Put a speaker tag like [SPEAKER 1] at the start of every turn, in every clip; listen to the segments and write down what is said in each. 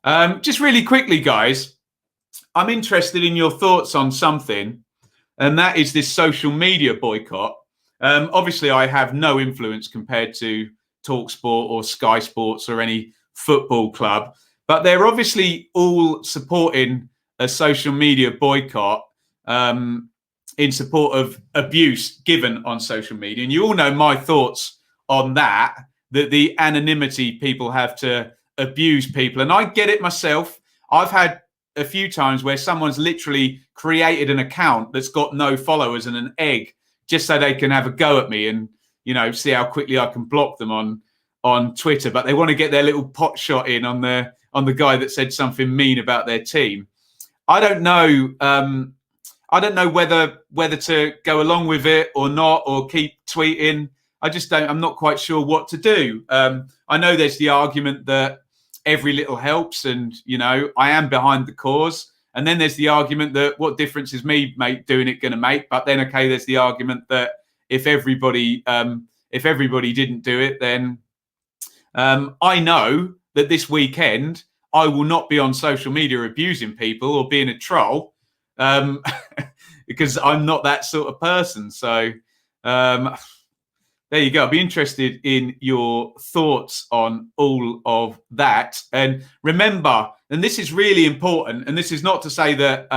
[SPEAKER 1] Just really quickly, guys, I'm interested in your thoughts on something, and that is this social media boycott. Obviously, I have no influence compared to TalkSport or Sky Sports or any football club, but they're obviously all supporting a social media boycott in support of abuse given on social media. And you all know my thoughts on that the anonymity people have to abuse people. And I get it myself. I've had a few times where someone's literally created an account that's got no followers and an egg just so they can have a go at me and, you know, see how quickly I can block them on Twitter. But they want to get their little pot shot in on the guy that said something mean about their team. I don't know. I don't know whether to go along with it or not, or keep tweeting. I just don't. I'm not quite sure what to do. I know there's the argument that every little helps, and you know I am behind the cause. And then there's the argument that what difference is me doing it going to make? But then okay, there's the argument that if everybody didn't do it, then I know that this weekend I will not be on social media abusing people or being a troll. Because I'm not that sort of person. So there you go. I'll be interested in your thoughts on all of that. And remember, and this is really important, and this is not to say that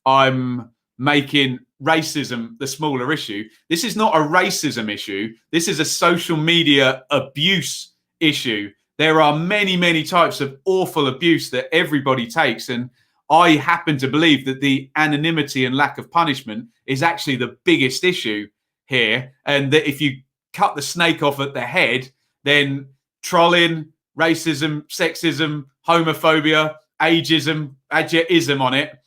[SPEAKER 1] I'm making racism the smaller issue. This is not a racism issue. This is a social media abuse issue. There are many, many types of awful abuse that everybody takes. And I happen to believe that the anonymity and lack of punishment is actually the biggest issue here. And that if you cut the snake off at the head, then trolling, racism, sexism, homophobia, ageism on it,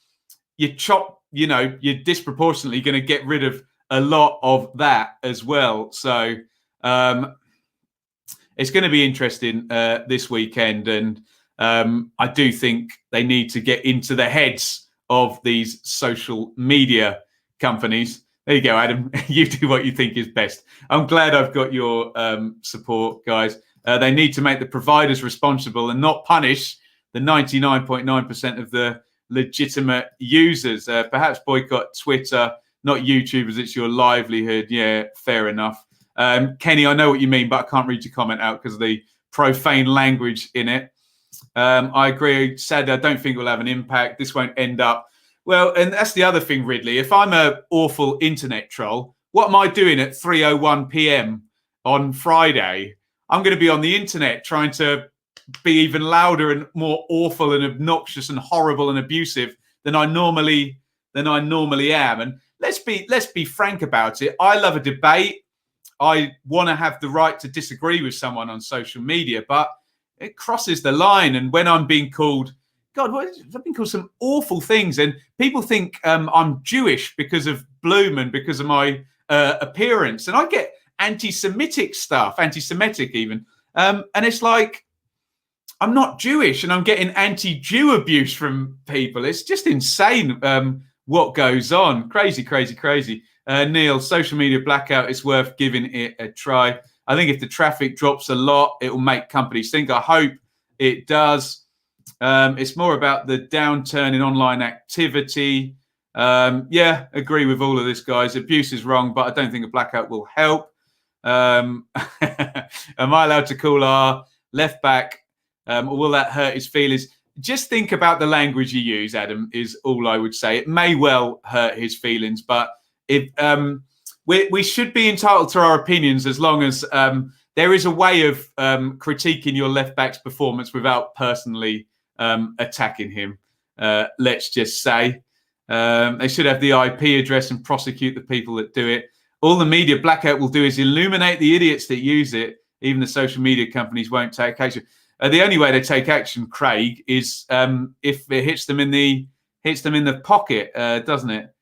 [SPEAKER 1] you're disproportionately going to get rid of a lot of that as well. So it's going to be interesting this weekend. And I do think they need to get into the heads of these social media companies. There you go, Adam. You do what you think is best. I'm glad I've got your support, guys. They need to make the providers responsible and not punish the 99.9% of the legitimate users. Perhaps boycott Twitter, not YouTubers. It's your livelihood. Yeah, fair enough. Kenny, I know what you mean, but I can't read your comment out because of the profane language in it. I agree. Sadly, I don't think it will have an impact. This won't end up well. And that's the other thing, Ridley. If I'm an awful internet troll, what am I doing at 3:01 p.m. on Friday? I'm going to be on the internet trying to be even louder and more awful and obnoxious and horrible and abusive than I normally am. And let's be frank about it. I love a debate. I want to have the right to disagree with someone on social media, but it crosses the line. And when I'm being called, God, I've been called some awful things. And people think I'm Jewish because of Bloom and because of my appearance. And I get anti-Semitic stuff, anti-Semitic even. And it's like, I'm not Jewish and I'm getting anti-Jew abuse from people. It's just insane what goes on. Crazy, crazy, crazy. Neil, social media blackout is worth giving it a try. I think if the traffic drops a lot, it will make companies think. I hope it does. It's more about the downturn in online activity. Yeah, agree with all of this, guys. Abuse is wrong, but I don't think a blackout will help. Am I allowed to call our left back? Or will that hurt his feelings? Just think about the language you use, Adam, is all I would say. It may well hurt his feelings, but we should be entitled to our opinions as long as there is a way of critiquing your left back's performance without personally attacking him. Let's just say they should have the IP address and prosecute the people that do it. All the media blackout will do is illuminate the idiots that use it. Even the social media companies won't take action. The only way they take action, Craig, is if it hits them in the pocket, doesn't it?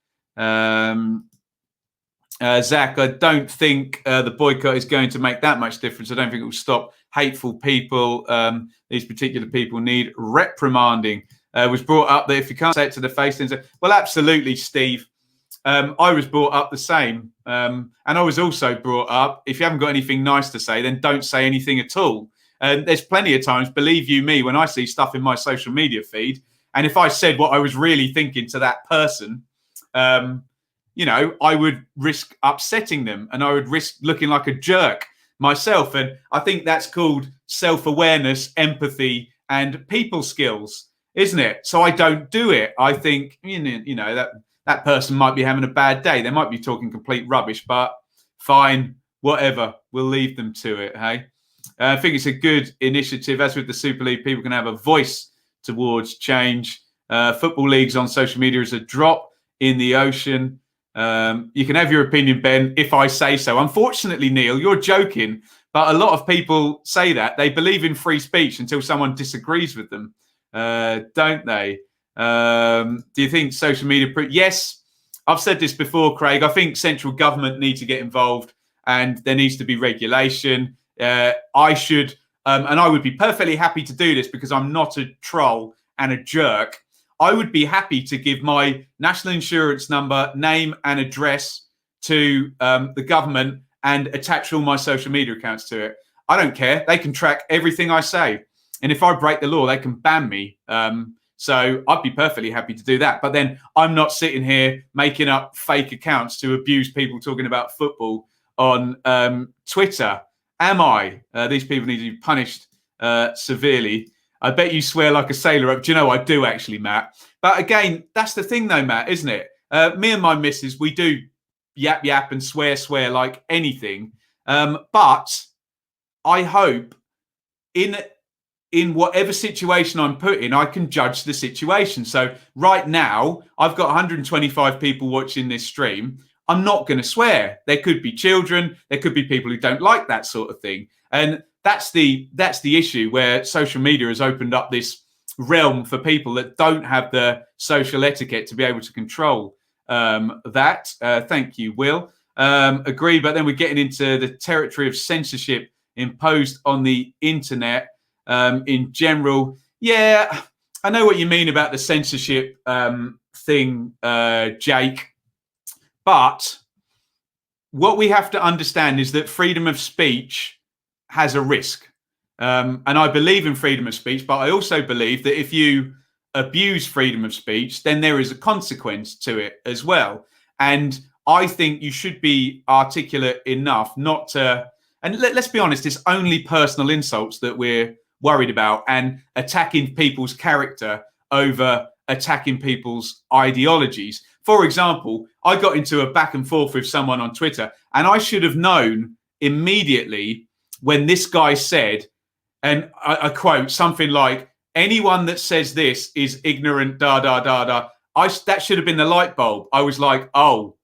[SPEAKER 1] Zach, I don't think the boycott is going to make that much difference. I don't think it will stop hateful people. These particular people need reprimanding. Was brought up that if you can't say it to the face, then say, well, absolutely, Steve. I was brought up the same. And I was also brought up, if you haven't got anything nice to say, then don't say anything at all. And there's plenty of times, believe you me, when I see stuff in my social media feed, and if I said what I was really thinking to that person, I would risk upsetting them, and I would risk looking like a jerk myself. And I think that's called self-awareness, empathy, and people skills, isn't it? So I don't do it. I think, that person might be having a bad day. They might be talking complete rubbish, but fine, whatever. We'll leave them to it, hey? I think it's a good initiative. As with the Super League, people can have a voice towards change. Football leagues on social media is a drop in the ocean. You can have your opinion, Ben, if I say so. Unfortunately, Neil, you're joking, but a lot of people say that. They believe in free speech until someone disagrees with them, don't they? Do you think social media... Yes, I've said this before, Craig. I think central government needs to get involved and there needs to be regulation. I should, and I would be perfectly happy to do this because I'm not a troll and a jerk. I would be happy to give my national insurance number, name and address to the government and attach all my social media accounts to it. I don't care. They can track everything I say. And if I break the law, they can ban me. So I'd be perfectly happy to do that. But then I'm not sitting here making up fake accounts to abuse people talking about football on Twitter. Am I? These people need to be punished severely. I bet you swear like a sailor. Do you know I do actually, Matt? But again, that's the thing though, Matt, isn't it? Me and my missus, we do yap and swear like anything. But I hope in whatever situation I'm put in, I can judge the situation. So right now, I've got 125 people watching this stream. I'm not going to swear. There could be children. There could be people who don't like that sort of thing. And that's the issue where social media has opened up this realm for people that don't have the social etiquette to be able to control that. Thank you, Will. Agree, but then we're getting into the territory of censorship imposed on the internet in general. Yeah, I know what you mean about the censorship thing, Jake. But what we have to understand is that freedom of speech has a risk. And I believe in freedom of speech, but I also believe that if you abuse freedom of speech, then there is a consequence to it as well. And I think you should be articulate enough not to, and let's be honest, it's only personal insults that we're worried about and attacking people's character over attacking people's ideologies. For example, I got into a back and forth with someone on Twitter, and I should have known immediately when this guy said, and I quote something like, anyone that says this is ignorant, that should have been the light bulb. I was like, oh,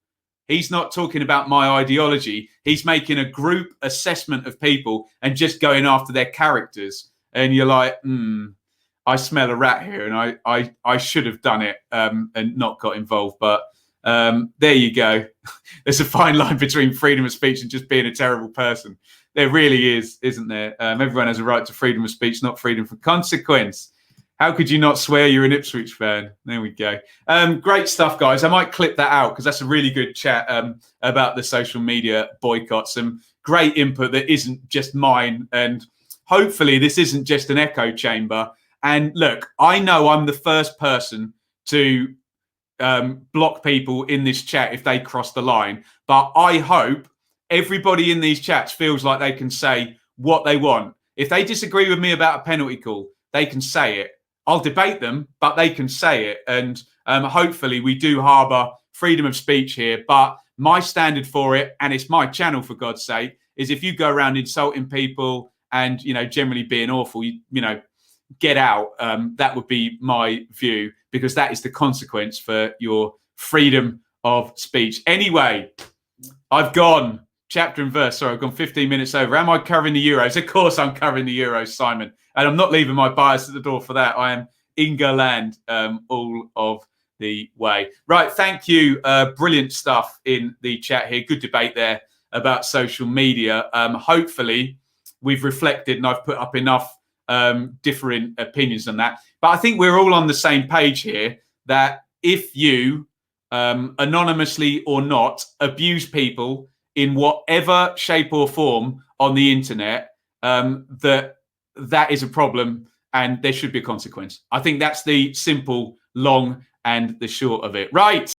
[SPEAKER 1] he's not talking about my ideology. He's making a group assessment of people and just going after their characters. And you're like, I smell a rat here, and I should have done it and not got involved. But there you go. There's a fine line between freedom of speech and just being a terrible person. There really is, isn't there? Everyone has a right to freedom of speech, not freedom from consequence. How could you not swear you're an Ipswich fan? There we go. Great stuff, guys. I might clip that out because that's a really good chat about the social media boycott. Some great input that isn't just mine. And hopefully this isn't just an echo chamber. And look, I know I'm the first person to block people in this chat if they cross the line. But I hope everybody in these chats feels like they can say what they want. If they disagree with me about a penalty call, they can say it. I'll debate them, but they can say it. And hopefully we do harbour freedom of speech here. But my standard for it, and it's my channel for God's sake, is if you go around insulting people and, generally being awful, get out. That would be my view, because that is the consequence for your freedom of speech. Anyway, I've gone chapter and verse. Sorry, I've gone 15 minutes over. Am I covering the Euros? Of course I'm covering the Euros, Simon. And I'm not leaving my bias at the door for that. I am Ingerland all of the way. Right, thank you. Brilliant stuff in the chat here. Good debate there about social media. Hopefully we've reflected and I've put up enough different opinions on that. But I think we're all on the same page here that if you anonymously or not abuse people in whatever shape or form on the internet, that that is a problem and there should be a consequence. I think that's the simple, long, and the short of it. Right.